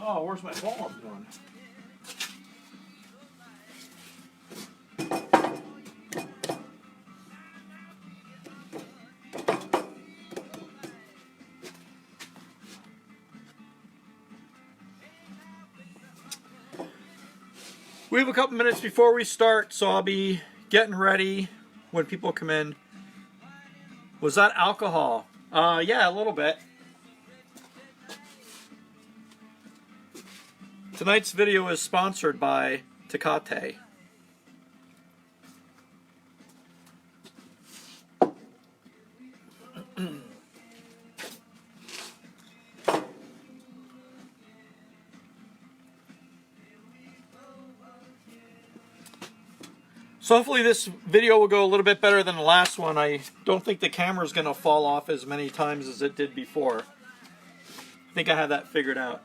Oh, where's my ball I'm doing? We have a couple minutes before we start, so I'll be getting ready when people come in. Was that alcohol? Yeah, a little bit. Tonight's video is sponsored by Tecate. So hopefully this video will go a little bit better than the last one. I don't think the camera's going to fall off as many times as it did before. I think I have that figured out.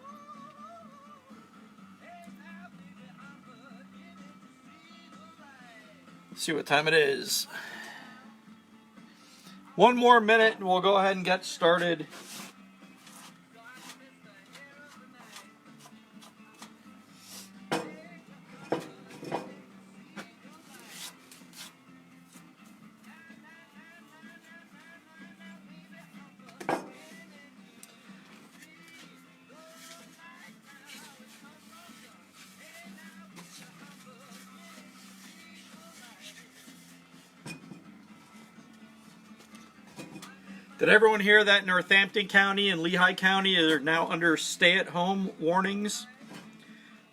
Let's see what time it is. One more minute and we'll go ahead and get started. Did everyone hear that Northampton County and Lehigh County are now under stay-at-home warnings?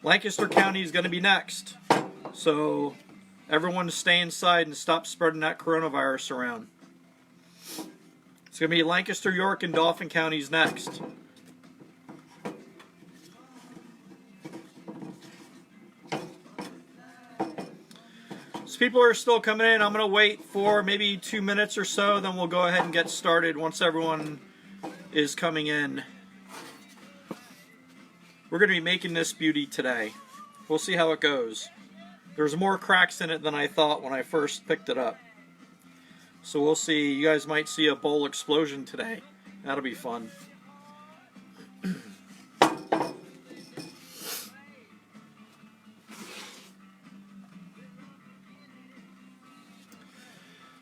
Lancaster County is going to be next. So everyone stay inside and stop spreading that coronavirus around. It's going to be Lancaster, York, and Dauphin counties next. So people are still coming in. I'm going to wait for maybe 2 minutes or so, then we'll go ahead and get started once everyone is coming in. We're going to be making this beauty today. We'll see how it goes. There's more cracks in it than I thought when I first picked it up. So we'll see. You guys might see a bowl explosion today. That'll be fun.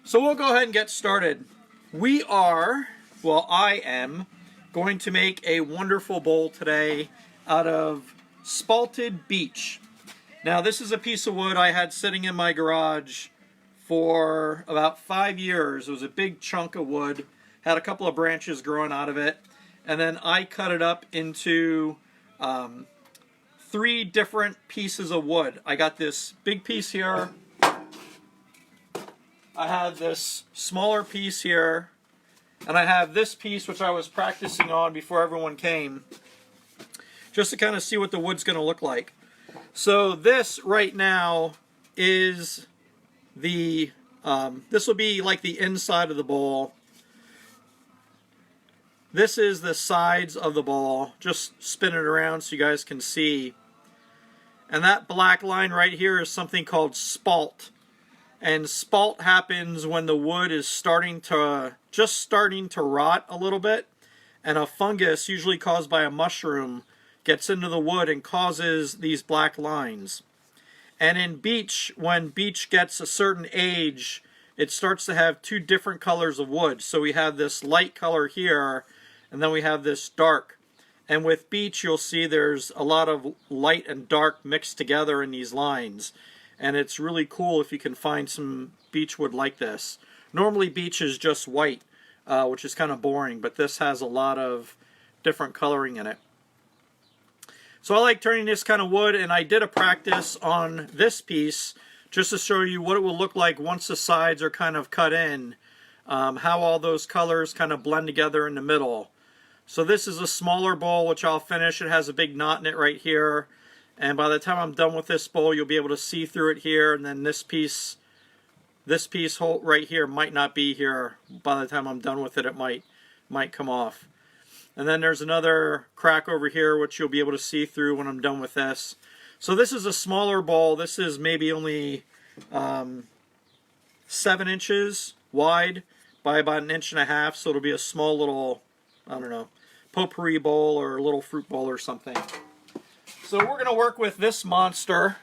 So we'll go ahead and get started. I am going to make a wonderful bowl today out of spalted beech. Now this is a piece of wood I had sitting in my garage for about 5 years. It was a big chunk of wood, had a couple of branches growing out of it, and then I cut it up into 3 different pieces of wood. I got this big piece here. I have this smaller piece here, and I have this piece which I was practicing on before everyone came, just to kind of see what the wood's going to look like. So this right now is the, this will be like the inside of the bowl. This is the sides of the bowl. Just spin it around so you guys can see. And that black line right here is something called spalt. And spalt happens when the wood is just starting to rot a little bit, and a fungus, usually caused by a mushroom, gets into the wood and causes these black lines. And in beech, when beech gets a certain age, it starts to have 2 different colors of wood. So we have this light color here, and then we have this dark. And with beech, you'll see there's a lot of light and dark mixed together in these lines. And it's really cool if you can find some beech wood like this. Normally beech is just white, which is kind of boring, but this has a lot of different coloring in it. So I like turning this kind of wood, and I did a practice on this piece just to show you what it will look like once the sides are kind of cut in, how all those colors kind of blend together in the middle. So this is a smaller bowl which I'll finish. It has a big knot in it right here. And by the time I'm done with this bowl, you'll be able to see through it here, and then this piece right here might not be here. By the time I'm done with it, it might come off. And then there's another crack over here, which you'll be able to see through when I'm done with this. So this is a smaller bowl. This is maybe only 7 inches wide by about 1.5 inches, so it'll be a small little, I don't know, potpourri bowl or a little fruit bowl or something. So we're going to work with this monster.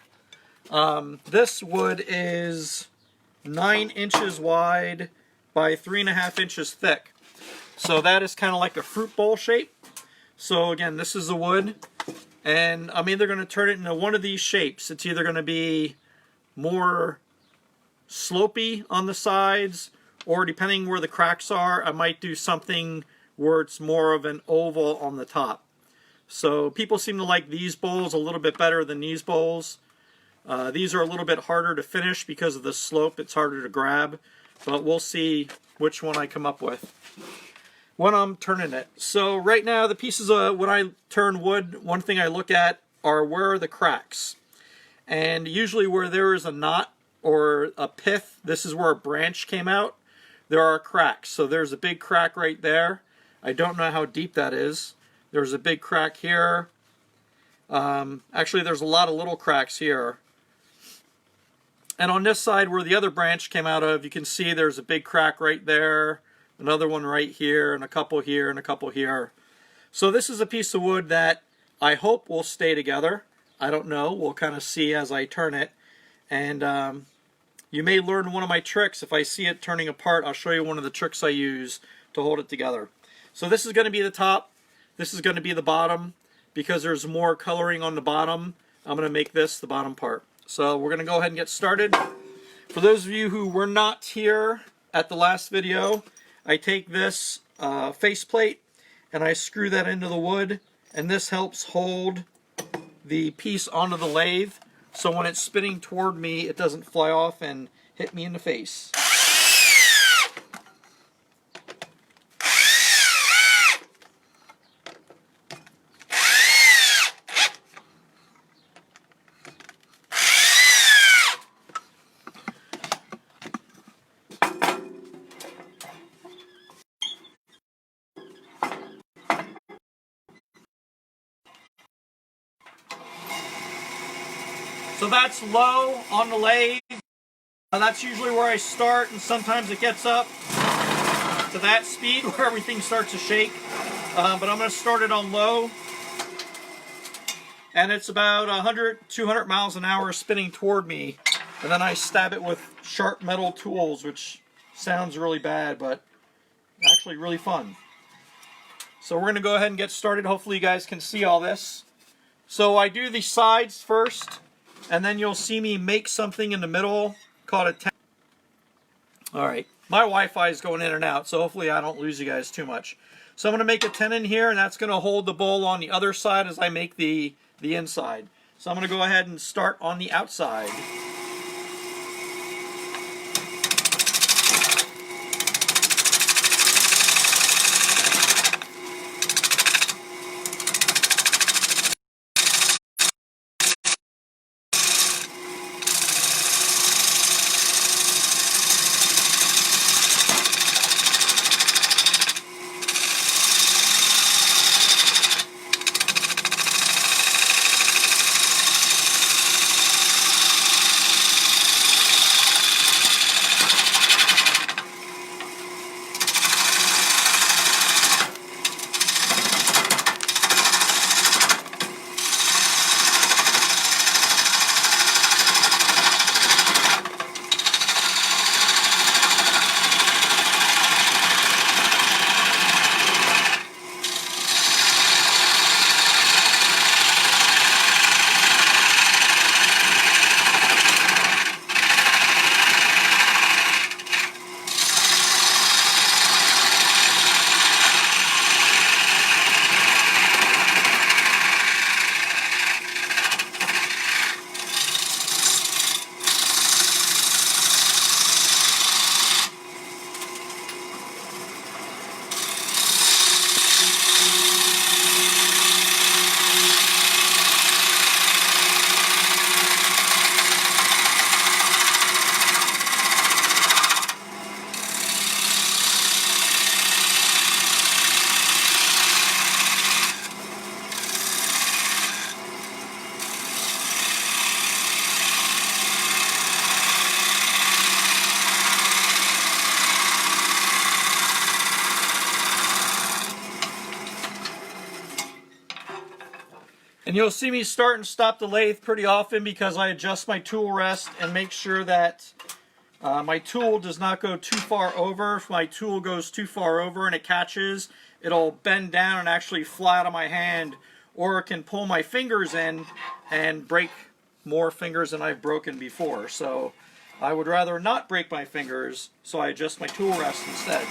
This wood is 9 inches wide by 3.5 inches thick. So that is kind of like a fruit bowl shape. So again, this is the wood, and I'm either going to turn it into one of these shapes. It's either going to be more slopey on the sides, or depending where the cracks are, I might do something where it's more of an oval on the top. So people seem to like these bowls a little bit better than these bowls. These are a little bit harder to finish because of the slope. It's harder to grab, but we'll see which one I come up with when I'm turning it. So right now, the pieces of, when I turn wood, one thing I look at are where are the cracks. And usually where there is a knot or a pith, this is where a branch came out, there are cracks. So there's a big crack right there. I don't know how deep that is. There's a big crack here. Actually, there's a lot of little cracks here. And on this side where the other branch came out of, you can see there's a big crack right there, another one right here, and a couple here, and a couple here. So this is a piece of wood that I hope will stay together. I don't know. We'll kind of see as I turn it. And you may learn one of my tricks. If I see it turning apart, I'll show you one of the tricks I use to hold it together. So this is going to be the top. This is going to be the bottom. Because there's more coloring on the bottom, I'm going to make this the bottom part. So we're going to go ahead and get started. For those of you who were not here at the last video, I take this faceplate and I screw that into the wood, and this helps hold the piece onto the lathe, so when it's spinning toward me, it doesn't fly off and hit me in the face. So that's low on the lathe. That's usually where I start, and sometimes it gets up to that speed where everything starts to shake. But I'm going to start it on low. And it's about 100, 200 miles an hour spinning toward me. And then I stab it with sharp metal tools, which sounds really bad, but actually really fun. So we're going to go ahead and get started. Hopefully you guys can see all this. So I do the sides first, and then you'll see me make something in the middle called a tenon. Alright, my Wi-Fi is going in and out, so hopefully I don't lose you guys too much. So I'm going to make a tenon here, and that's going to hold the bowl on the other side as I make the inside. So I'm going to go ahead and start on the outside. And you'll see me start and stop the lathe pretty often because I adjust my tool rest and make sure that my tool does not go too far over. If my tool goes too far over and it catches, it'll bend down and actually fly out of my hand, or it can pull my fingers in and break more fingers than I've broken before. So I would rather not break my fingers, so I adjust my tool rest instead.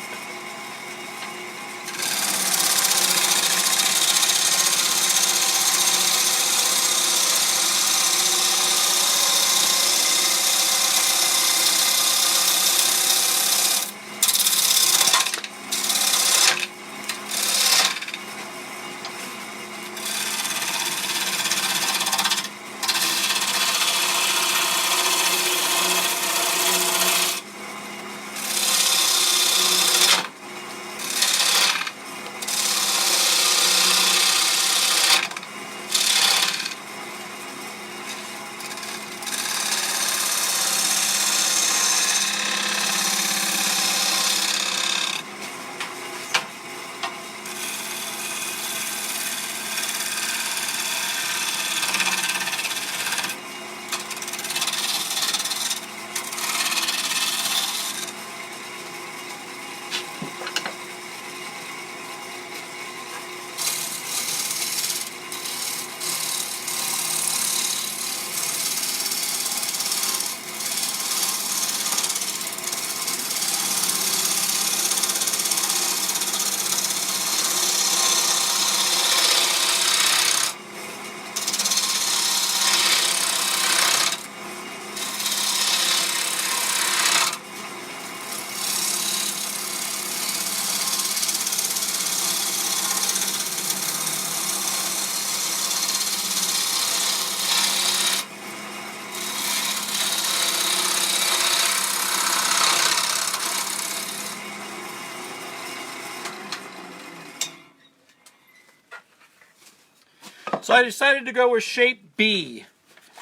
So I decided to go with shape B,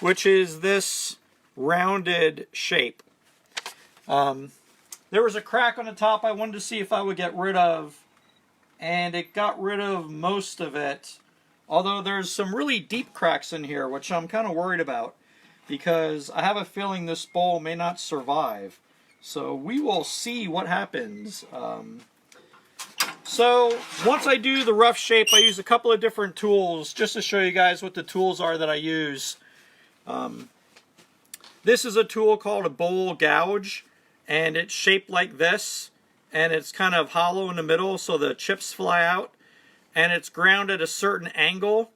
which is this rounded shape. There was a crack on the top I wanted to see if I would get rid of, and it got rid of most of it. Although there's some really deep cracks in here, which I'm kind of worried about, because I have a feeling this bowl may not survive. So we will see what happens. So once I do the rough shape, I use a couple of different tools just to show you guys what the tools are that I use. This is a tool called a bowl gouge, and it's shaped like this, and it's kind of hollow in the middle so the chips fly out, and it's ground at a certain angle,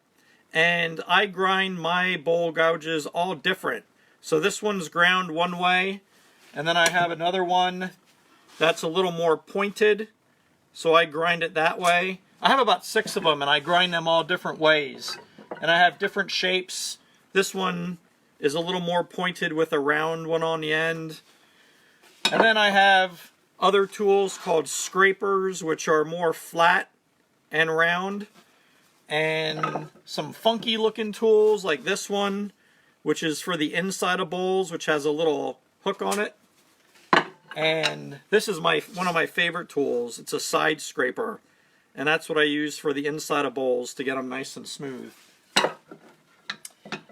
and I grind my bowl gouges all different. So this one's ground one way, and then I have another one that's a little more pointed, so I grind it that way. I have about 6 of them, and I grind them all different ways. And I have different shapes. This one is a little more pointed with a round one on the end. And then I have other tools called scrapers, which are more flat and round. And some funky looking tools like this one, which is for the inside of bowls, which has a little hook on it. And this is one of my favorite tools. It's a side scraper, and that's what I use for the inside of bowls to get them nice and smooth.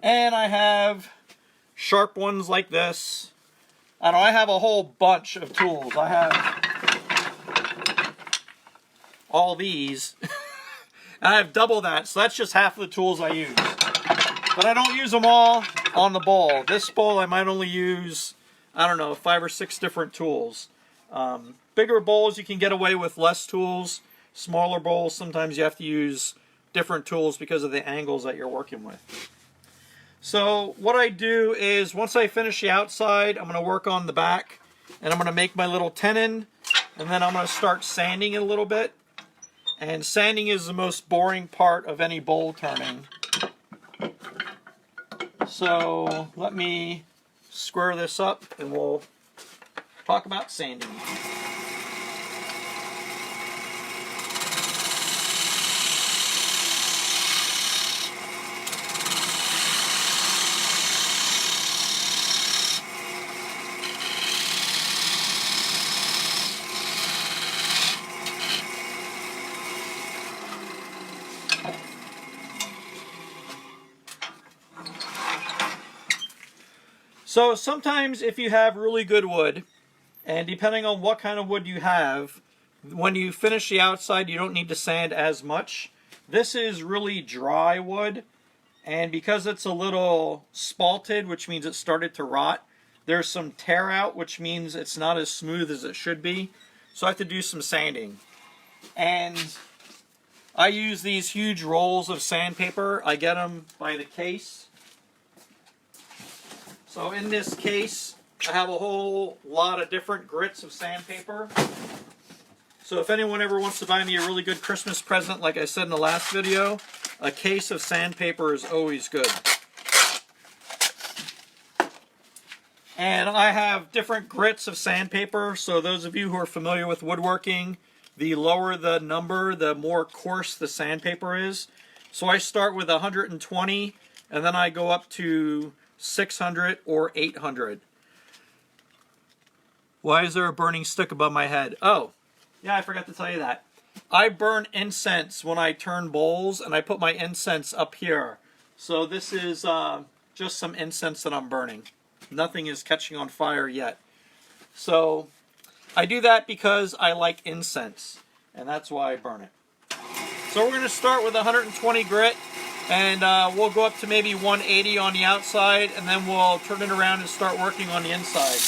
And I have sharp ones like this. I have a whole bunch of tools. I have all these. I have double that, so that's just half of the tools I use. But I don't use them all on the bowl. This bowl I might only use, I don't know, 5 or 6 different tools. Bigger bowls you can get away with less tools. Smaller bowls, sometimes you have to use different tools because of the angles that you're working with. So what I do is, once I finish the outside, I'm going to work on the back, and I'm going to make my little tenon, and then I'm going to start sanding it a little bit. And sanding is the most boring part of any bowl turning. So let me square this up and we'll talk about sanding. So sometimes if you have really good wood, and depending on what kind of wood you have, when you finish the outside, you don't need to sand as much. This is really dry wood, and because it's a little spalted, which means it started to rot, there's some tear out, which means it's not as smooth as it should be. So I have to do some sanding. And I use these huge rolls of sandpaper. I get them by the case. So in this case, I have a whole lot of different grits of sandpaper. So if anyone ever wants to buy me a really good Christmas present, like I said in the last video, a case of sandpaper is always good. And I have different grits of sandpaper, so those of you who are familiar with woodworking, the lower the number, the more coarse the sandpaper is. So I start with 120, and then I go up to 600 or 800. Why is there a burning stick above my head? Oh, yeah, I forgot to tell you that. I burn incense when I turn bowls, and I put my incense up here. So this is just some incense that I'm burning. Nothing is catching on fire yet. So I do that because I like incense, and that's why I burn it. So we're going to start with 120 grit, and we'll go up to maybe 180 on the outside, and then we'll turn it around and start working on the inside.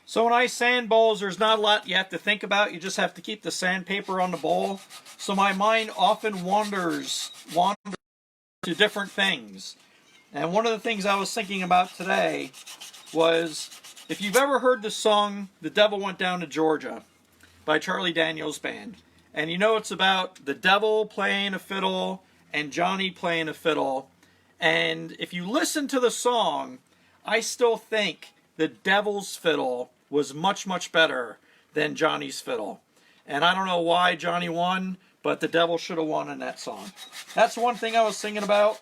So when I sand bowls, there's not a lot you have to think about. You just have to keep the sandpaper on the bowl. So my mind often wanders to different things. And one of the things I was thinking about today was, if you've ever heard the song "The Devil Went Down to Georgia" by Charlie Daniels Band, and you know it's about the devil playing a fiddle and Johnny playing a fiddle. And if you listen to the song, I still think the devil's fiddle was much, much better than Johnny's fiddle. And I don't know why Johnny won, but the devil should have won in that song. That's one thing I was thinking about.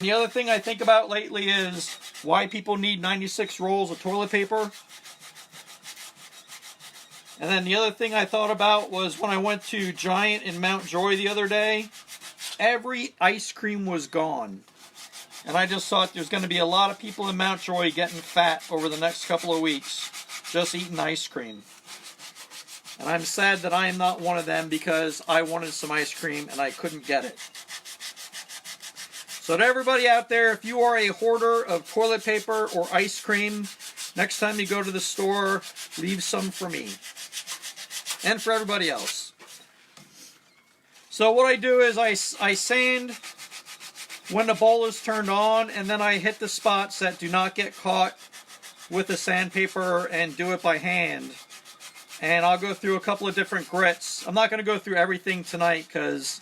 The other thing I think about lately is why people need 96 rolls of toilet paper. And then the other thing I thought about was when I went to Giant in Mount Joy the other day, every ice cream was gone. And I just thought there's going to be a lot of people in Mount Joy getting fat over the next couple of weeks, just eating ice cream. And I'm sad that I am not one of them because I wanted some ice cream and I couldn't get it. So to everybody out there, if you are a hoarder of toilet paper or ice cream, next time you go to the store, leave some for me. And for everybody else. So what I do is I sand when the bowl is turned on, and then I hit the spots that do not get caught with the sandpaper and do it by hand. And I'll go through a couple of different grits. I'm not going to go through everything tonight because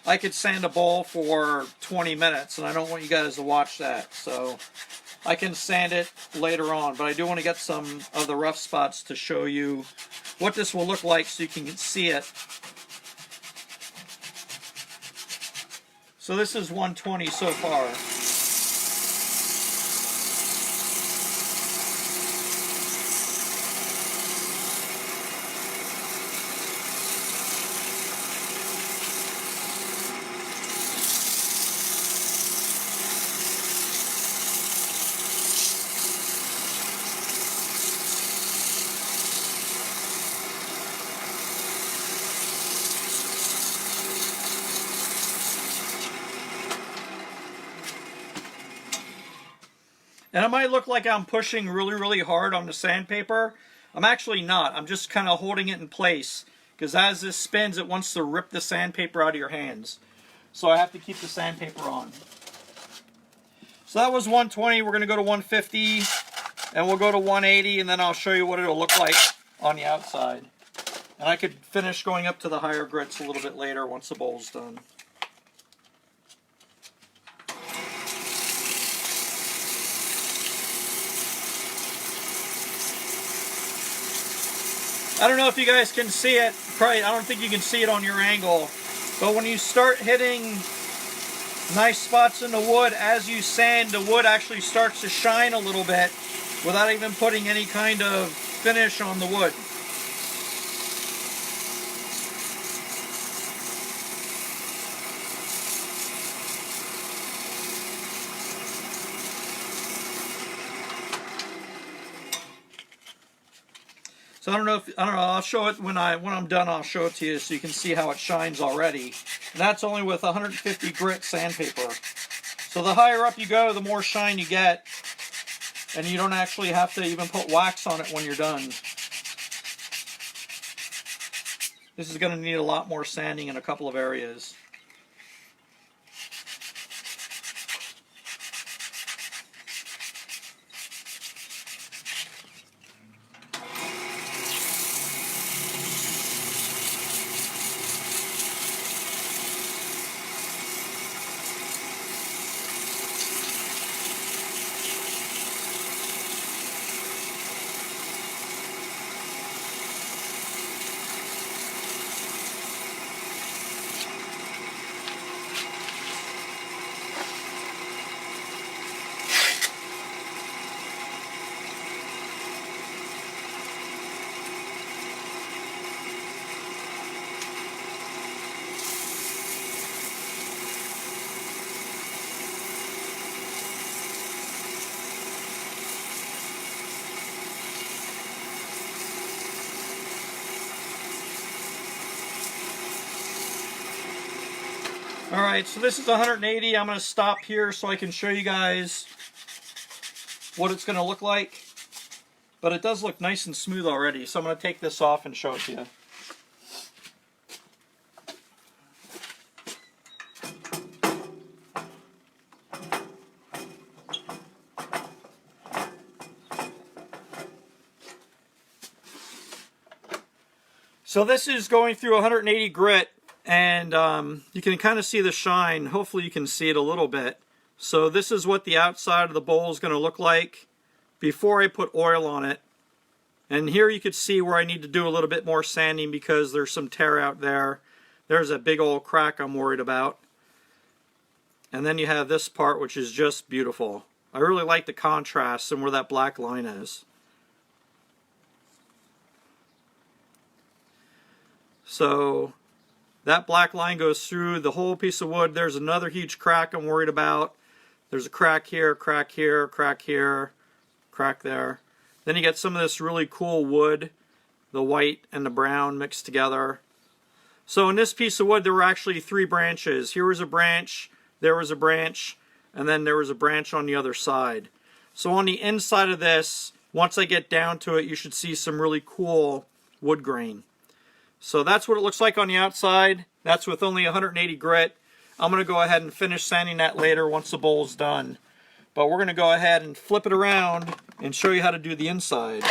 I could sand a bowl for 20 minutes, and I don't want you guys to watch that. So I can sand it later on, but I do want to get some of the rough spots to show you what this will look like so you can see it. So this is 120 so far. And it might look like I'm pushing really, really hard on the sandpaper. I'm actually not. I'm just kind of holding it in place. Because as this spins, it wants to rip the sandpaper out of your hands. So I have to keep the sandpaper on. So that was 120. We're going to go to 150. And we'll go to 180. And then I'll show you what it'll look like on the outside. And I could finish going up to the higher grits a little bit later once the bowl's done. I don't know if you guys can see it. Probably, I don't think you can see it on your angle. But when you start hitting nice spots in the wood, as you sand, the wood actually starts to shine a little bit without even putting any kind of finish on the wood. So I don't know. I'll show it when I'm done. I'll show it to you so you can see how it shines already. And that's only with 150 grit sandpaper. So the higher up you go, the more shine you get, and you don't actually have to even put wax on it when you're done. This is going to need a lot more sanding in a couple of areas. Alright, so this is 180. I'm going to stop here so I can show you guys what it's going to look like. But it does look nice and smooth already, so I'm going to take this off and show it to you. So this is going through 180 grit. And you can kind of see the shine. Hopefully you can see it a little bit. So this is what the outside of the bowl is going to look like before I put oil on it. And here you could see where I need to do a little bit more sanding because there's some tear out there. There's a big old crack I'm worried about. And then you have this part, which is just beautiful. I really like the contrast and where that black line is. So that black line goes through the whole piece of wood. There's another huge crack I'm worried about. There's a crack here, crack here, crack here, crack there. Then you get some of this really cool wood, the white and the brown mixed together. So in this piece of wood, there were actually 3 branches. Here was a branch, there was a branch, and then there was a branch on the other side. So on the inside of this, once I get down to it, you should see some really cool wood grain. So that's what it looks like on the outside. That's with only 180 grit. I'm going to go ahead and finish sanding that later once the bowl's done. But we're going to go ahead and flip it around and show you how to do the inside.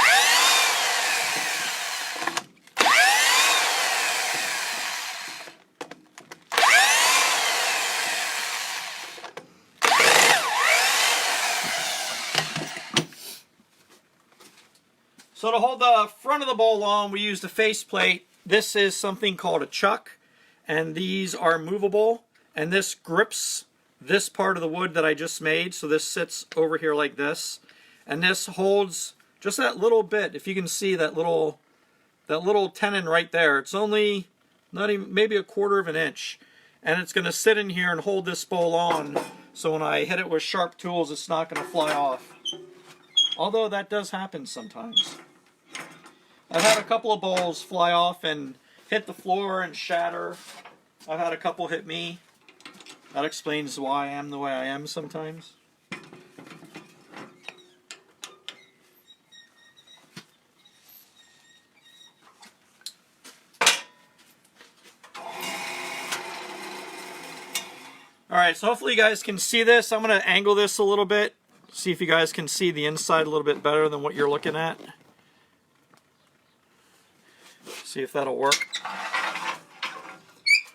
So to hold the front of the bowl on, we used a faceplate. This is something called a chuck, and these are movable, and this grips this part of the wood that I just made, so this sits over here like this, and this holds just that little bit. If you can see that little tenon right there, it's only not even maybe 1/4 of an inch, and it's going to sit in here and hold this bowl on, so when I hit it with sharp tools, it's not going to fly off. Although that does happen sometimes. I've had a couple of bowls fly off and hit the floor and shatter. I've had a couple hit me. That explains why I am the way I am sometimes. Alright, so hopefully you guys can see this. I'm going to angle this a little bit. See if you guys can see the inside a little bit better than what you're looking at. See if that'll work.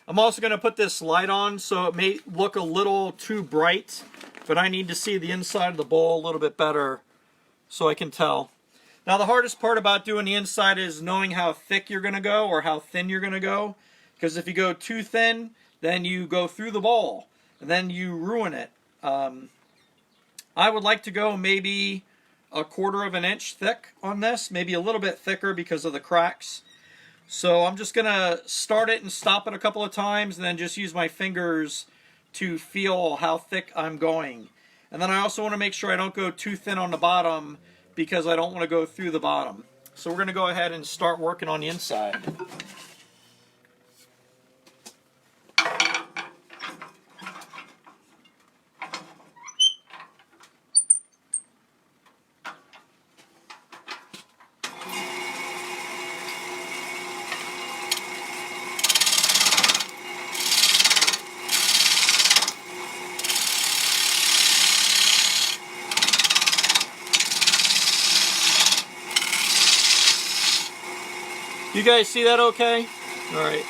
I'm also going to put this light on, so it may look a little too bright, but I need to see the inside of the bowl a little bit better so I can tell. Now the hardest part about doing the inside is knowing how thick you're going to go or how thin you're going to go, because if you go too thin, then you go through the bowl, and then you ruin it. I would like to go maybe 1/4 of an inch thick on this, maybe a little bit thicker because of the cracks. So I'm just going to start it and stop it a couple of times and then just use my fingers to feel how thick I'm going. And then I also want to make sure I don't go too thin on the bottom because I don't want to go through the bottom. So we're going to go ahead and start working on the inside. You guys see that okay? All right.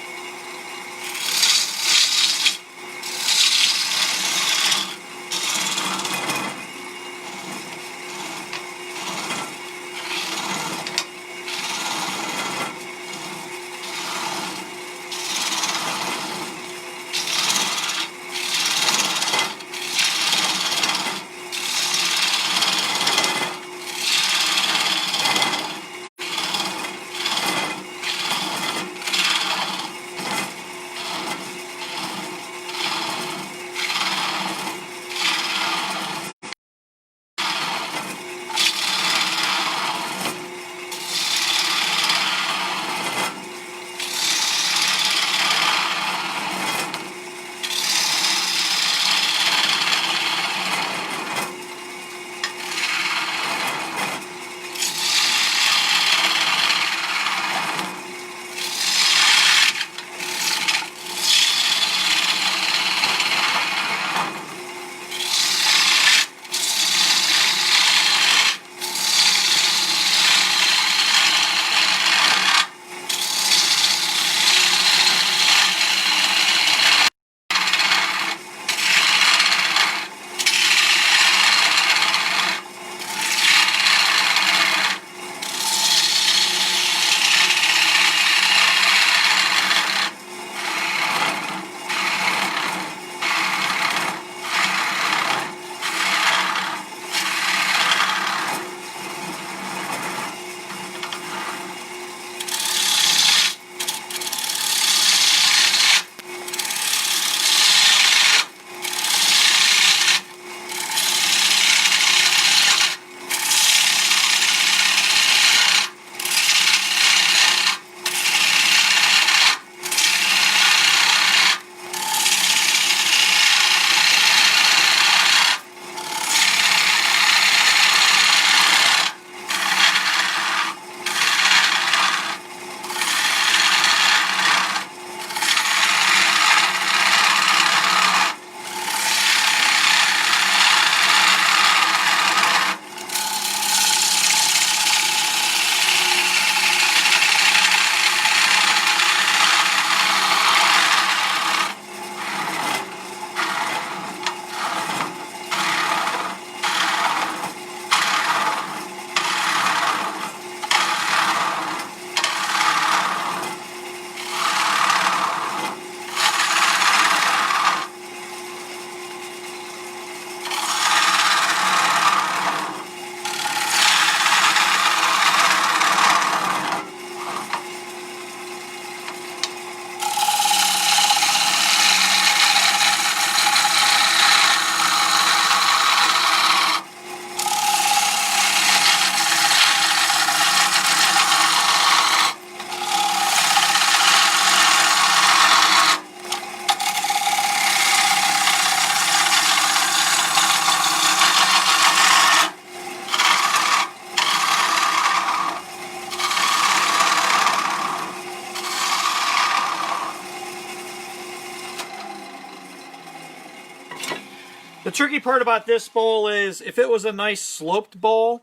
The tricky part about this bowl is if it was a nice sloped bowl,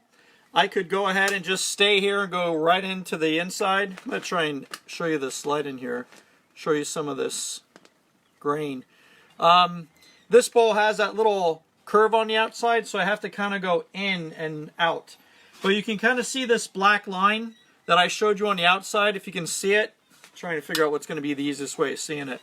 I could go ahead and just stay here and go right into the inside. I'm going to try and show you the slide in here. Show you some of this grain. This bowl has that little curve on the outside, so I have to kind of go in and out. But you can kind of see this black line that I showed you on the outside, if you can see it. I'm trying to figure out what's going to be the easiest way of seeing it.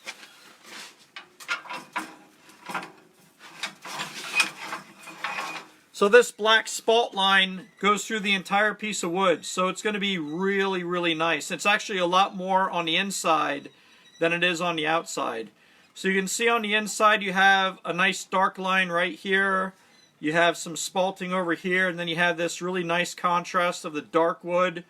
So this black spalt line goes through the entire piece of wood, so it's going to be really, really nice. It's actually a lot more on the inside than it is on the outside. So you can see on the inside you have a nice dark line right here. You have some spalting over here, and then you have this really nice contrast of the dark wood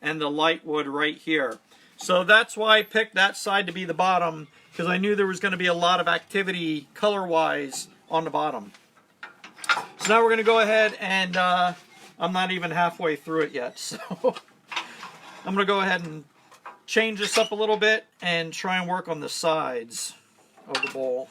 and the light wood right here. So that's why I picked that side to be the bottom, because I knew there was going to be a lot of activity color-wise on the bottom. So now we're going to go ahead and I'm not even halfway through it yet, so I'm going to go ahead and change this up a little bit and try and work on the sides of the bowl.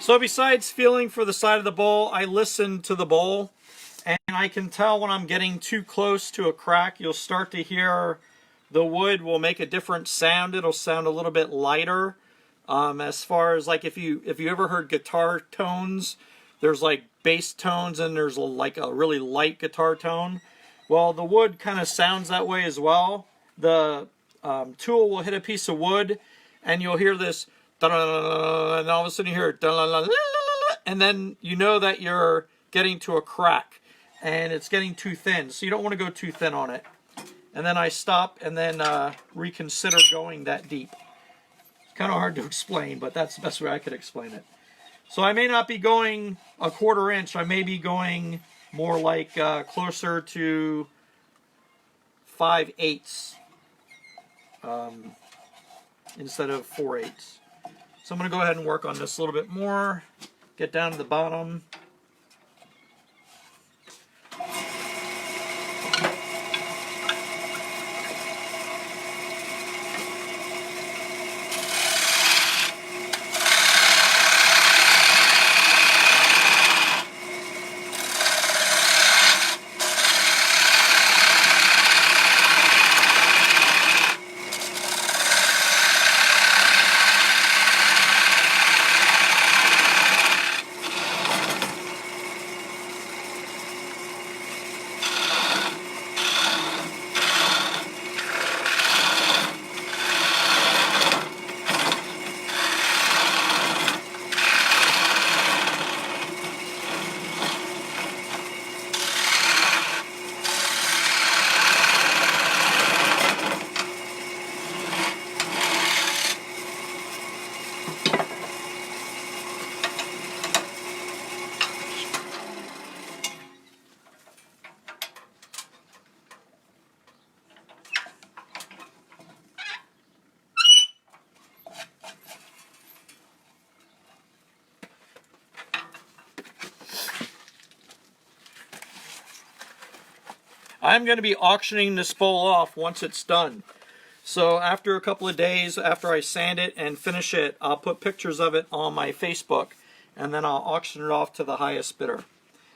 So besides feeling for the side of the bowl, I listen to the bowl, and I can tell when I'm getting too close to a crack. You'll start to hear the wood will make a different sound. It'll sound a little bit lighter. As far as like if you ever heard guitar tones, there's like bass tones and there's like a really light guitar tone. Well, the wood kind of sounds that way as well. The tool will hit a piece of wood, and you'll hear this, and all of a sudden you hear, and then you know that you're getting to a crack, and it's getting too thin. So you don't want to go too thin on it. And then I stop and then reconsider going that deep. Kind of hard to explain, but that's the best way I could explain it. So I may not be going a 1/4 inch. I may be going more like closer to 5/8 instead of 4/8. So I'm going to go ahead and work on this a little bit more. Get down to the bottom. I'm going to be auctioning this bowl off once it's done. So after a couple of days, after I sand it and finish it, I'll put pictures of it on my Facebook, and then I'll auction it off to the highest bidder.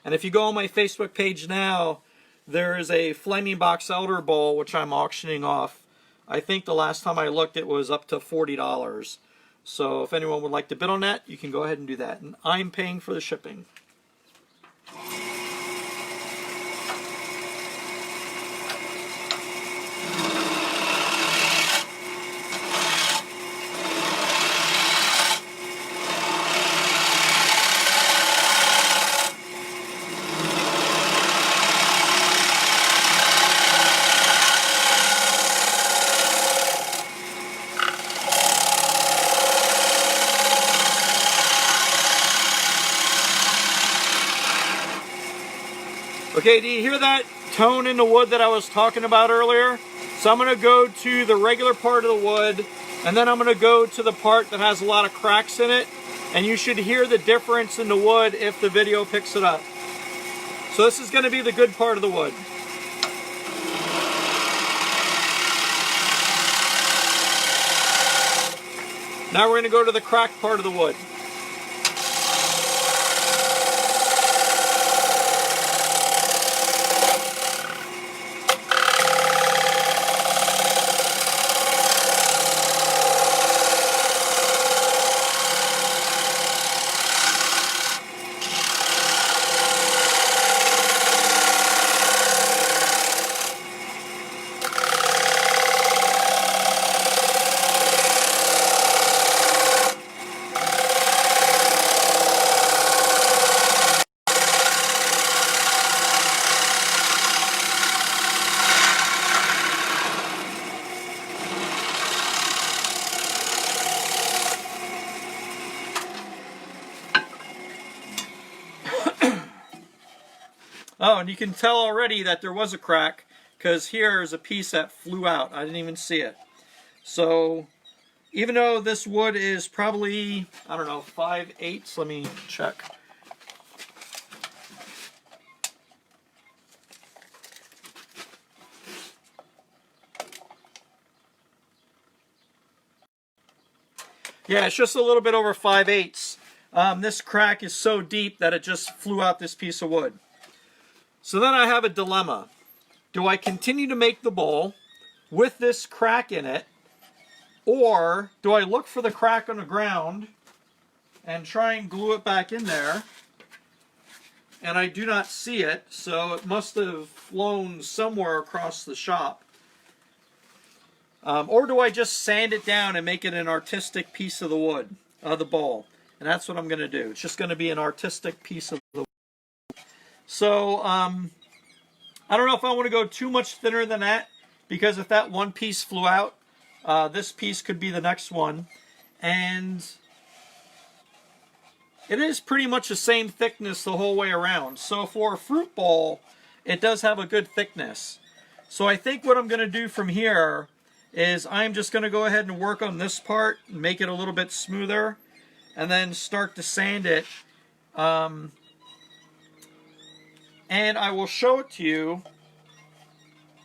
And if you go on my Facebook page now, there is a Flaming Box Elder bowl which I'm auctioning off. I think the last time I looked it was up to $40. So if anyone would like to bid on that, you can go ahead and do that. And I'm paying for the shipping. Okay, do you hear that tone in the wood that I was talking about earlier? So I'm going to go to the regular part of the wood, and then I'm going to go to the part that has a lot of cracks in it, and you should hear the difference in the wood if the video picks it up. So this is going to be the good part of the wood. Now we're going to go to the cracked part of the wood. Oh, and you can tell already that there was a crack, because here is a piece that flew out. I didn't even see it. So, even though this wood is probably, I don't know, 5/8, let me check. Yeah, it's just a little bit over 5/8. This crack is so deep that it just flew out this piece of wood. So then I have a dilemma. Do I continue to make the bowl with this crack in it, or do I look for the crack on the ground and try and glue it back in there? And I do not see it, so it must have flown somewhere across the shop. Or do I just sand it down and make it an artistic piece of the wood, the bowl? And that's what I'm going to do. It's just going to be an artistic piece of the wood. So, I don't know if I want to go too much thinner than that, because if that one piece flew out, this piece could be the next one. And it is pretty much the same thickness the whole way around. So for a fruit bowl, it does have a good thickness. So I think what I'm going to do from here is I'm just going to go ahead and work on this part, make it a little bit smoother, and then start to sand it. And I will show it to you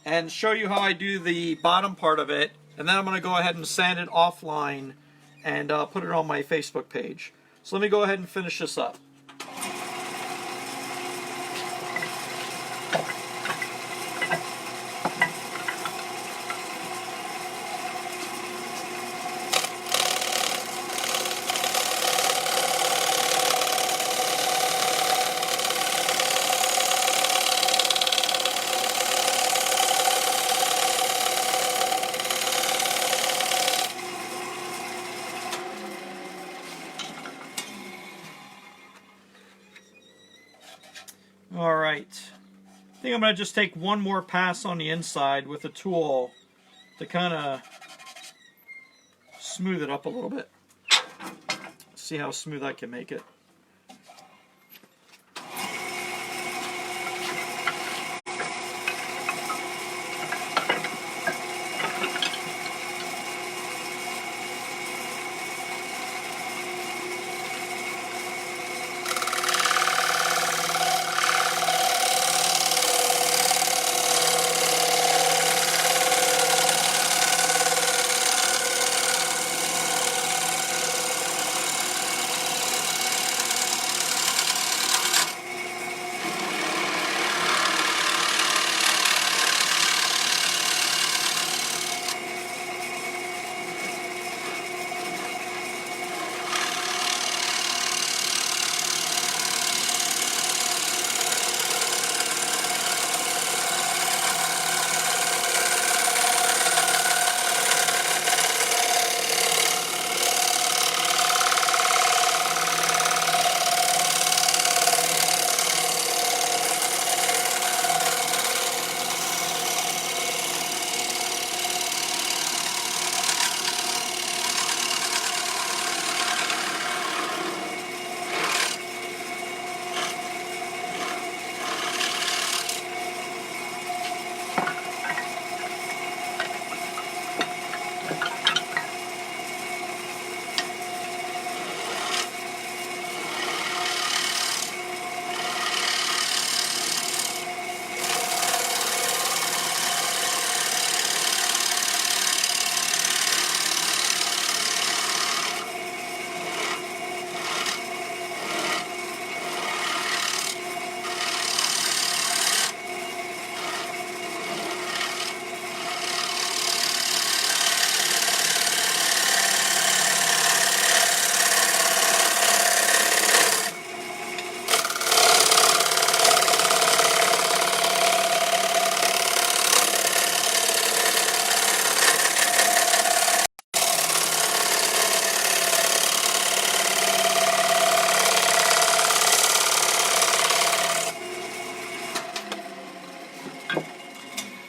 and show you how I do the bottom part of it. And then I'm going to go ahead and sand it offline and put it on my Facebook page. So let me go ahead and finish this up. Alright, I think I'm going to just take one more pass on the inside with a tool to kind of smooth it up a little bit. See how smooth I can make it.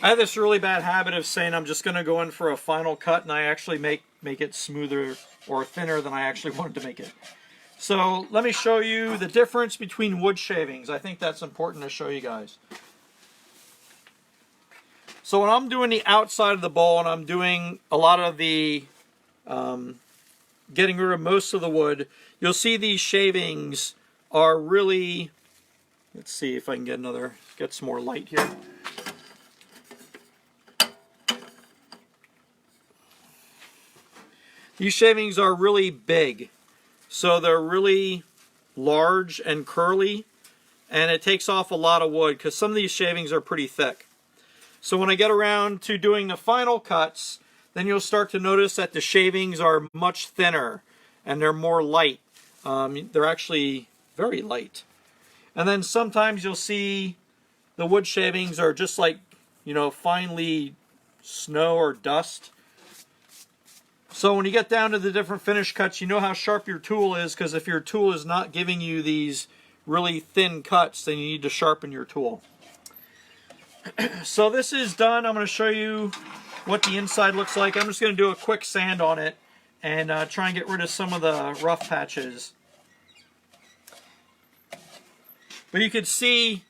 I have this really bad habit of saying I'm just going to go in for a final cut, and I actually make it smoother or thinner than I actually wanted to make it. So let me show you the difference between wood shavings. I think that's important to show you guys. So when I'm doing the outside of the bowl and I'm doing a lot of the getting rid of most of the wood, you'll see these shavings are really, let's see if I can get some more light here. These shavings are really big, so they're really large and curly, and it takes off a lot of wood because some of these shavings are pretty thick. So when I get around to doing the final cuts, then you'll start to notice that the shavings are much thinner and they're more light. They're actually very light. And then sometimes you'll see the wood shavings are just like, you know, finely snow or dust. So when you get down to the different finish cuts, you know how sharp your tool is, because if your tool is not giving you these really thin cuts, then you need to sharpen your tool. So this is done. I'm going to show you what the inside looks like. I'm just going to do a quick sand on it and try and get rid of some of the rough patches. But you can see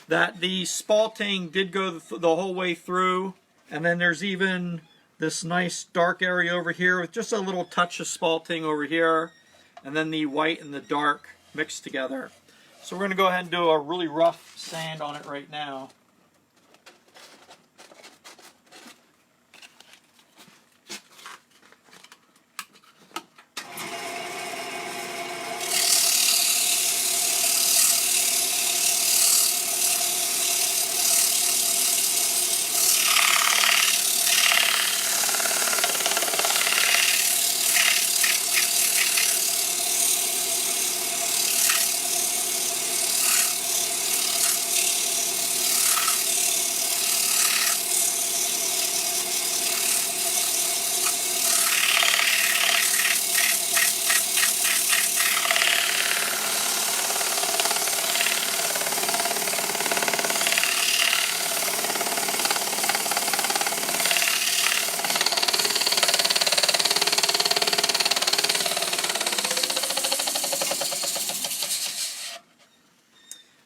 that the spalting did go the whole way through, and then there's even this nice dark area over here with just a little touch of spalting over here, and then the white and the dark mixed together. So we're going to go ahead and do a really rough sand on it right now.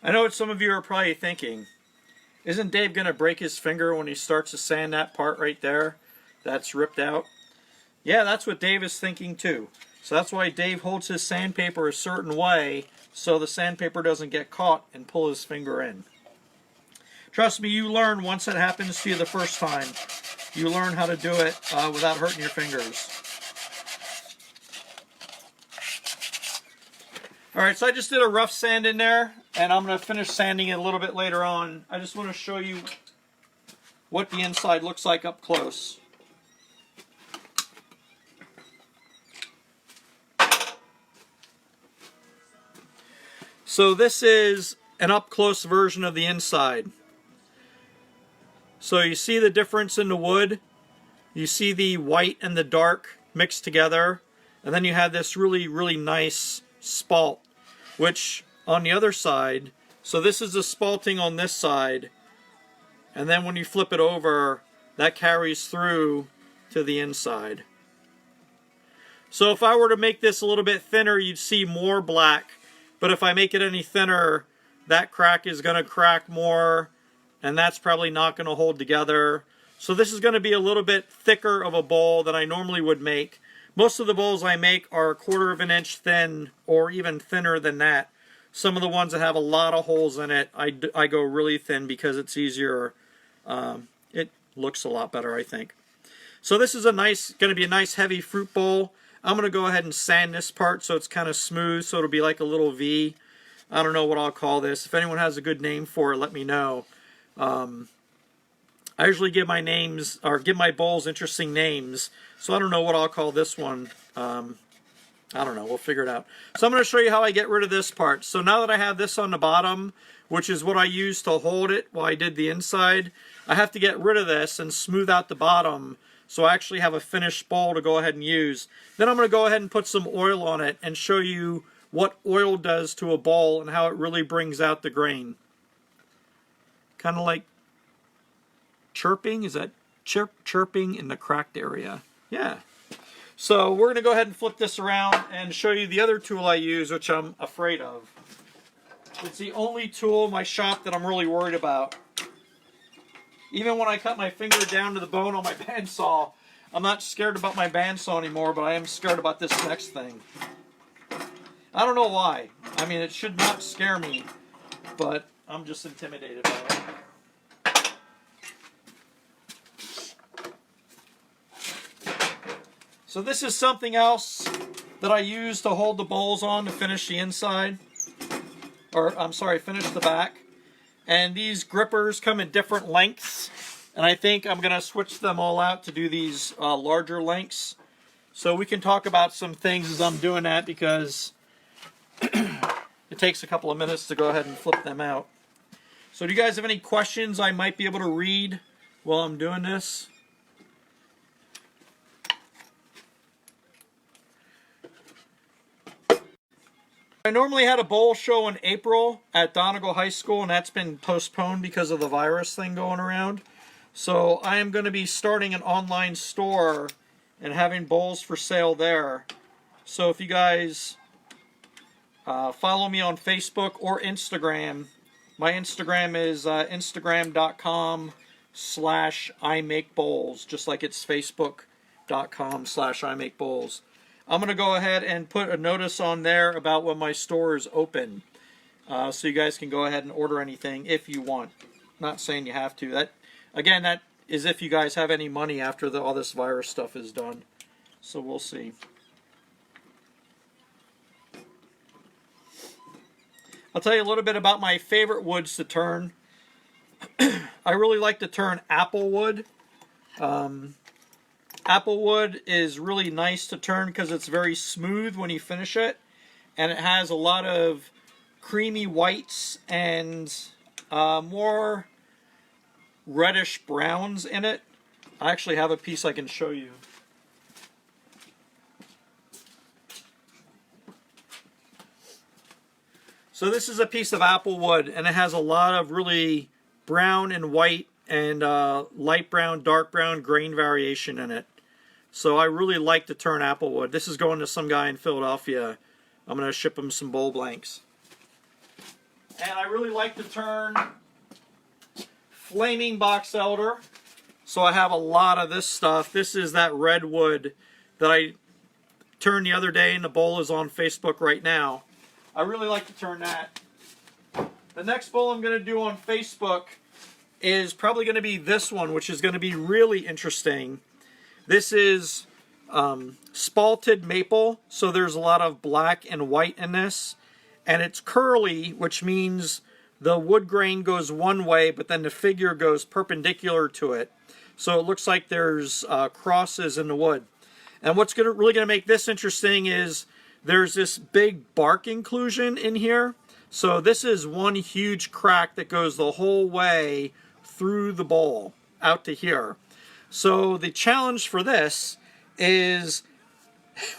I know what some of you are probably thinking. Isn't Dave going to break his finger when he starts to sand that part right there that's ripped out? Yeah, that's what Dave is thinking too. So that's why Dave holds his sandpaper a certain way so the sandpaper doesn't get caught and pull his finger in. Trust me, you learn once it happens to you the first time. You learn how to do it without hurting your fingers. Alright, so I just did a rough sand in there, and I'm going to finish sanding it a little bit later on. I just want to show you what the inside looks like up close. So this is an up-close version of the inside. So you see the difference in the wood. You see the white and the dark mixed together. And then you have this really, really nice spalt, which on the other side, so this is the spalting on this side, and then when you flip it over, that carries through to the inside. So if I were to make this a little bit thinner, you'd see more black, but if I make it any thinner, that crack is going to crack more, and that's probably not going to hold together. So this is going to be a little bit thicker of a bowl than I normally would make. Most of the bowls I make are 1/4 of an inch thin, or even thinner than that. Some of the ones that have a lot of holes in it, I go really thin because it's easier. It looks a lot better, I think. So this is going to be a nice heavy fruit bowl. I'm going to go ahead and sand this part so it's kind of smooth, so it'll be like a little V. I don't know what I'll call this. If anyone has a good name for it, let me know. I usually give my names, or give my bowls interesting names, so I don't know what I'll call this one. I don't know, we'll figure it out. So I'm going to show you how I get rid of this part. So now that I have this on the bottom, which is what I used to hold it while I did the inside, I have to get rid of this and smooth out the bottom so I actually have a finished bowl to go ahead and use. Then I'm going to go ahead and put some oil on it and show you what oil does to a bowl and how it really brings out the grain. kind of like chirping. Is that chirping in the cracked area? Yeah. So we're going to go ahead and flip this around and show you the other tool I use, which I'm afraid of. It's the only tool in my shop that I'm really worried about. Even when I cut my finger down to the bone on my bandsaw, I'm not scared about my bandsaw anymore, but I am scared about this next thing. I don't know why. I mean, it should not scare me, but I'm just intimidated by it. So this is something else that I use to hold the bowls on to finish the inside. Or, I'm sorry, finish the back. And these grippers come in different lengths. And I think I'm going to switch them all out to do these larger lengths. So we can talk about some things as I'm doing that, because it takes a couple of minutes to go ahead and flip them out. So do you guys have any questions I might be able to read while I'm doing this? I normally had a bowl show in April at Donegal High School, and that's been postponed because of the virus thing going around. So I am going to be starting an online store and having bowls for sale there. So if you guys follow me on Facebook or Instagram, my Instagram is instagram.com/imakebowls, just like it's facebook.com/imakebowls. I'm going to go ahead and put a notice on there about when my store is open. So you guys can go ahead and order anything if you want. Not saying you have to. That is if you guys have any money after all this virus stuff is done. So we'll see. I'll tell you a little bit about my favorite woods to turn. I really like to turn apple wood. Apple wood is really nice to turn because it's very smooth when you finish it, and it has a lot of creamy whites and more reddish browns in it. I actually have a piece I can show you. So this is a piece of apple wood, and it has a lot of really brown and white and light brown, dark brown grain variation in it. So I really like to turn apple wood. This is going to some guy in Philadelphia. I'm going to ship him some bowl blanks. And I really like to turn flaming box elder. So I have a lot of this stuff. This is that red wood that I turned the other day, and the bowl is on Facebook right now. I really like to turn that. The next bowl I'm going to do on Facebook is probably going to be this one, which is going to be really interesting. This is spalted maple, so there's a lot of black and white in this. And it's curly, which means the wood grain goes one way, but then the figure goes perpendicular to it. So it looks like there's crosses in the wood. And what's really going to make this interesting is there's this big bark inclusion in here. So this is one huge crack that goes the whole way through the bowl out to here. So the challenge for this is,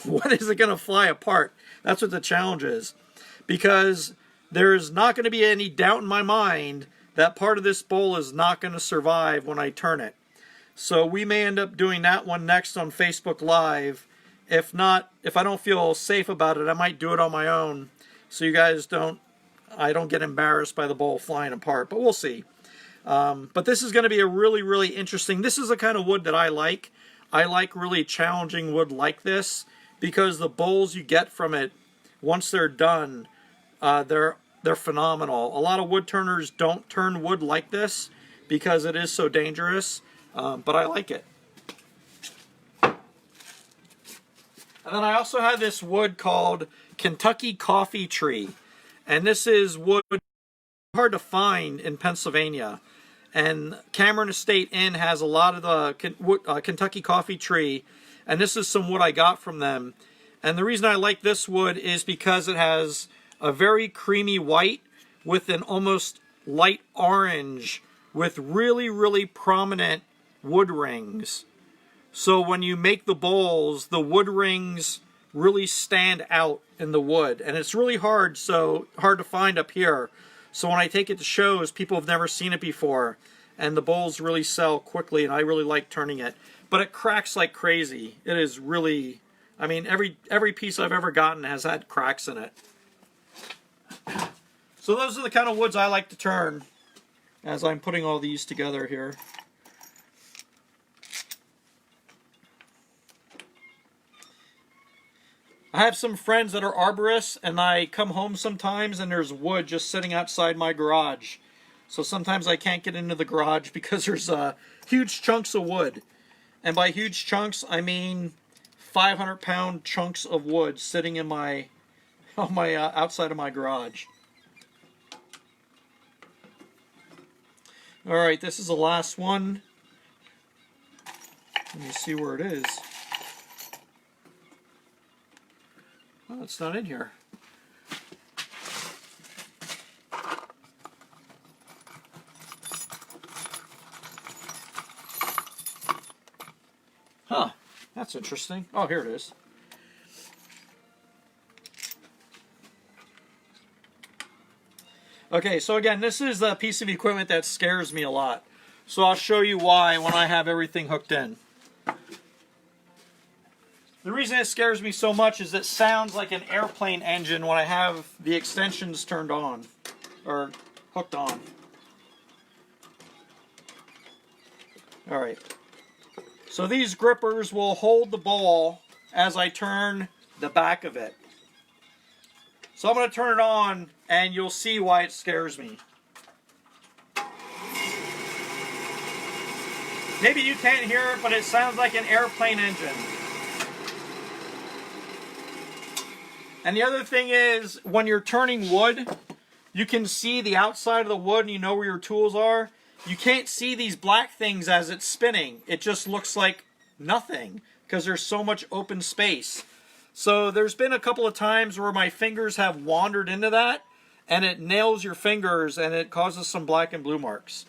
when is it going to fly apart? That's what the challenge is. Because there's not going to be any doubt in my mind that part of this bowl is not going to survive when I turn it. So we may end up doing that one next on Facebook Live. If not, if I don't feel safe about it, I might do it on my own, so you guys I don't get embarrassed by the bowl flying apart, but we'll see. But this is going to be a really, really interesting. This is the kind of wood that I like. I like really challenging wood like this, because the bowls you get from it, once they're done, they're phenomenal. A lot of wood turners don't turn wood like this because it is so dangerous, but I like it. And then I also have this wood called Kentucky Coffee Tree. And this is wood hard to find in Pennsylvania. And Cameron Estate Inn has a lot of the Kentucky Coffee Tree. And this is some wood I got from them. And the reason I like this wood is because it has a very creamy white with an almost light orange with really, really prominent wood rings. So when you make the bowls, the wood rings really stand out in the wood. And it's really hard to find up here. So when I take it to shows, people have never seen it before. And the bowls really sell quickly, and I really like turning it. But it cracks like crazy. It is really, I mean, every piece I've ever gotten has had cracks in it. So those are the kind of woods I like to turn as I'm putting all these together here. I have some friends that are arborists, and I come home sometimes and there's wood just sitting outside my garage. So sometimes I can't get into the garage because there's huge chunks of wood. And by huge chunks, I mean 500-pound chunks of wood sitting in my outside of my garage. All right, this is the last one. Let me see where it is. Oh, it's not in here. Huh, that's interesting. Oh, here it is. Okay, so again, this is a piece of equipment that scares me a lot. So I'll show you why when I have everything hooked in. The reason it scares me so much is it sounds like an airplane engine when I have the extensions turned on, or hooked on. Alright, so these grippers will hold the ball as I turn the back of it. So I'm going to turn it on and you'll see why it scares me. Maybe you can't hear it, but it sounds like an airplane engine. And the other thing is, when you're turning wood, you can see the outside of the wood and you know where your tools are. You can't see these black things as it's spinning. It just looks like nothing because there's so much open space. So there's been a couple of times where my fingers have wandered into that and it nails your fingers and it causes some black and blue marks.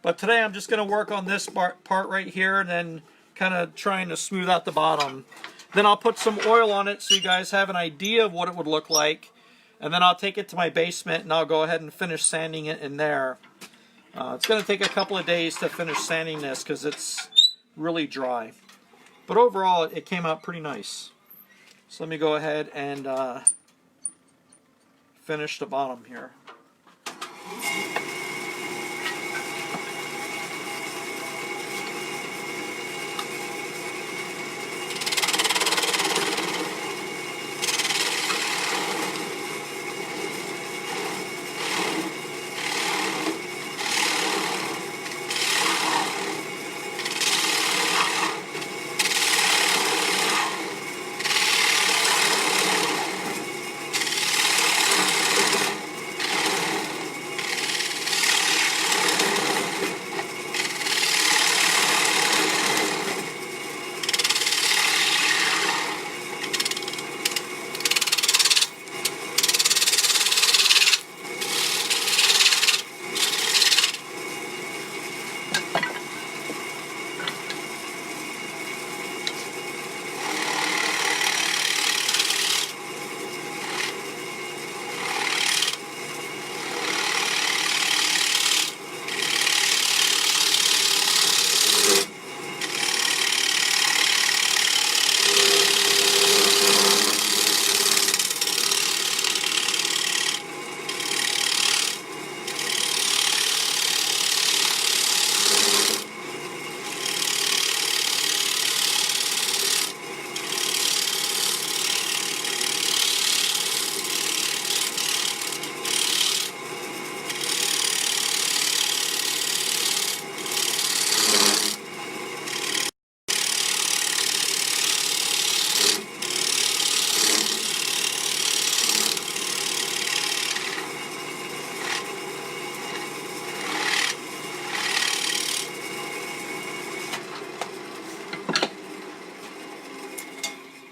But today I'm just going to work on this part right here and then kind of trying to smooth out the bottom. Then I'll put some oil on it so you guys have an idea of what it would look like. And then I'll take it to my basement and I'll go ahead and finish sanding it in there. It's going to take a couple of days to finish sanding this because it's really dry. But overall, it came out pretty nice. So let me go ahead and finish the bottom here.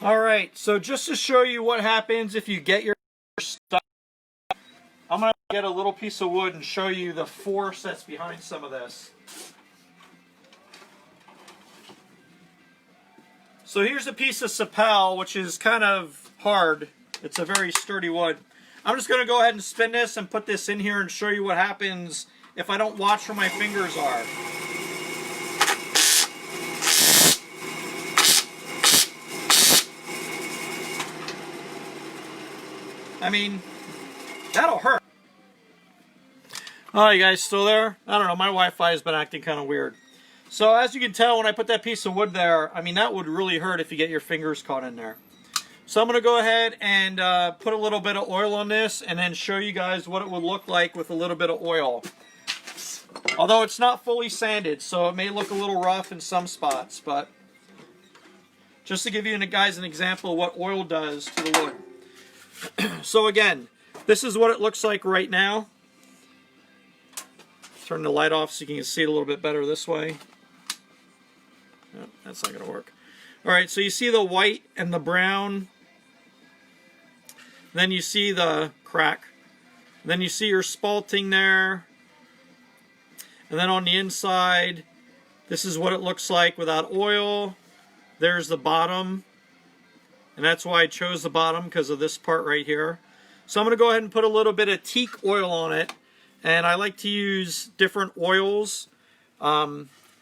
Alright, so just to show you what happens if you get your stuck, I'm going to get a little piece of wood and show you the force that's behind some of this. So here's a piece of sapel, which is kind of hard. It's a very sturdy wood. I'm just going to go ahead and spin this and put this in here and show you what happens if I don't watch where my fingers are. I mean, that'll hurt. Oh, you guys still there? I don't know, my Wi-Fi has been acting kind of weird. So as you can tell, when I put that piece of wood there, I mean, that would really hurt if you get your fingers caught in there. So I'm going to go ahead and put a little bit of oil on this and then show you guys what it would look like with a little bit of oil. Although it's not fully sanded, so it may look a little rough in some spots, but just to give you guys an example of what oil does to the wood. So again, this is what it looks like right now. Turn the light off so you can see it a little bit better this way. No, that's not going to work. Alright, so you see the white and the brown. Then you see the crack. Then you see your spalting there. And then on the inside, this is what it looks like without oil. There's the bottom. And that's why I chose the bottom, because of this part right here. So I'm going to go ahead and put a little bit of teak oil on it. And I like to use different oils.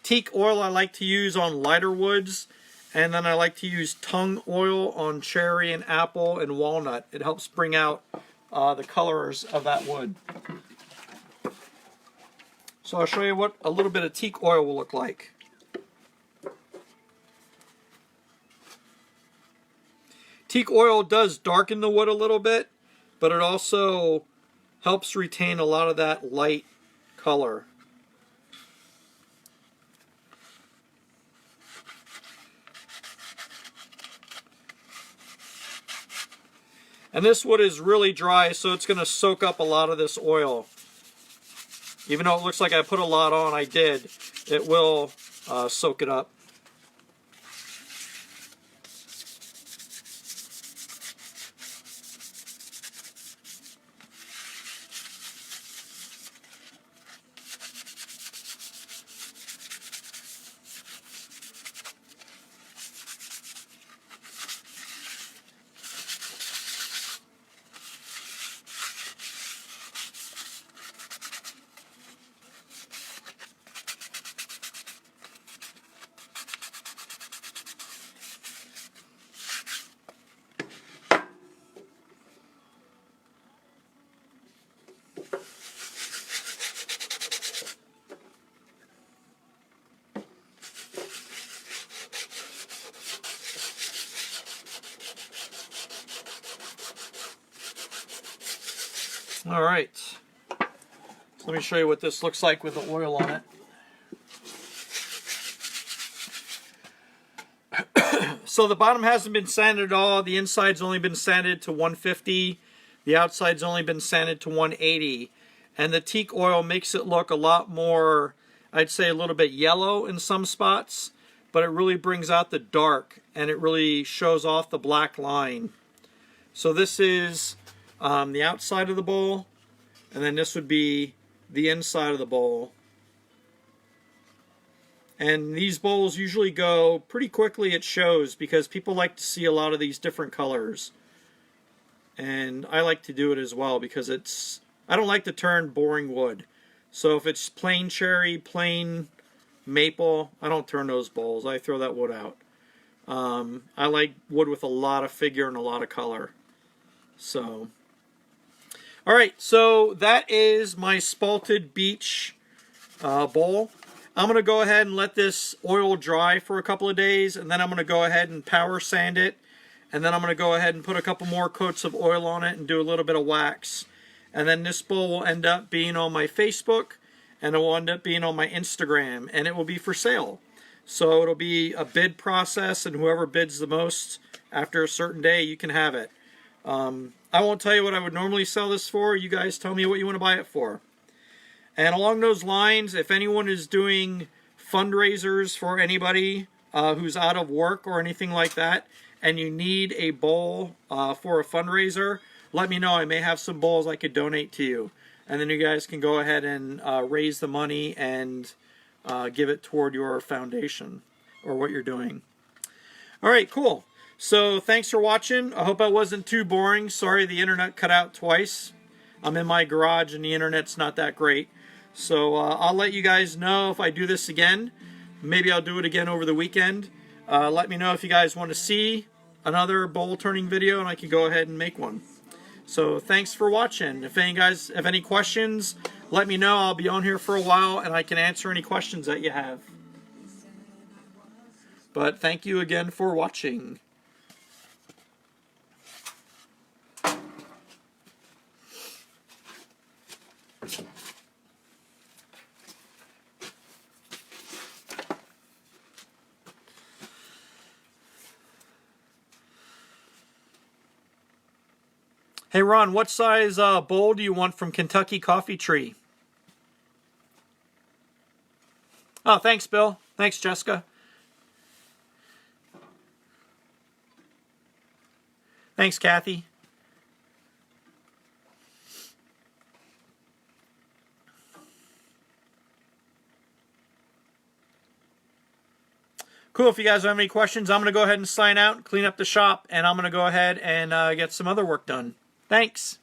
Teak oil I like to use on lighter woods. And then I like to use tung oil on cherry and apple and walnut. It helps bring out the colors of that wood. So I'll show you what a little bit of teak oil will look like. Teak oil does darken the wood a little bit, but it also helps retain a lot of that light color. And this wood is really dry, so it's going to soak up a lot of this oil. Even though it looks like I put a lot on, I did. It will soak it up. All right, so let me show you what this looks like with the oil on it. So the bottom hasn't been sanded at all. The inside's only been sanded to 150. The outside's only been sanded to 180. And the teak oil makes it look a lot more, I'd say a little bit yellow in some spots, but it really brings out the dark and it really shows off the black line. So this is the outside of the bowl, and then this would be the inside of the bowl. And these bowls usually go pretty quickly at shows because people like to see a lot of these different colors. And I like to do it as well because I don't like to turn boring wood. So if it's plain cherry, plain maple, I don't turn those bowls. I throw that wood out. I like wood with a lot of figure and a lot of color. So, alright, so that is my spalted beech bowl. I'm going to go ahead and let this oil dry for a couple of days, and then I'm going to go ahead and power sand it, and then I'm going to go ahead and put a couple more coats of oil on it and do a little bit of wax. And then this bowl will end up being on my Facebook, and it will end up being on my Instagram, and it will be for sale. So it'll be a bid process, and whoever bids the most after a certain day, you can have it. I won't tell you what I would normally sell this for. You guys tell me what you want to buy it for. And along those lines, if anyone is doing fundraisers for anybody who's out of work or anything like that, and you need a bowl for a fundraiser, let me know. I may have some bowls I could donate to you. And then you guys can go ahead and raise the money and give it toward your foundation or what you're doing. All right, cool. So thanks for watching. I hope I wasn't too boring. Sorry the internet cut out twice. I'm in my garage and the internet's not that great. So I'll let you guys know if I do this again. Maybe I'll do it again over the weekend. Let me know if you guys want to see another bowl turning video and I can go ahead and make one. So thanks for watching. If any guys have any questions, let me know. I'll be on here for a while and I can answer any questions that you have. But thank you again for watching. Hey Ron, what size bowl do you want from Kentucky Coffee Tree? Oh, thanks, Bill. Thanks, Jessica. Thanks, Kathy. Cool. If you guys have any questions, I'm going to go ahead and sign out, clean up the shop, and I'm going to go ahead and get some other work done. Thanks.